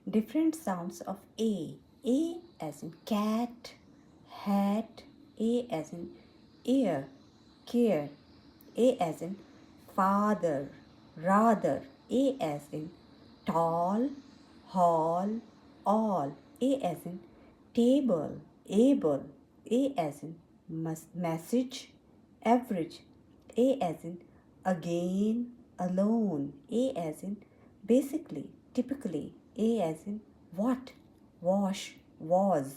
Different sounds of A. A as in cat, hat. A as in ear, care. A as in father, rather. A as in tall, hall, all. A as in table, able. A as in message, average. A as in again, alone. A as in basically, typically. A as in what, wash, was.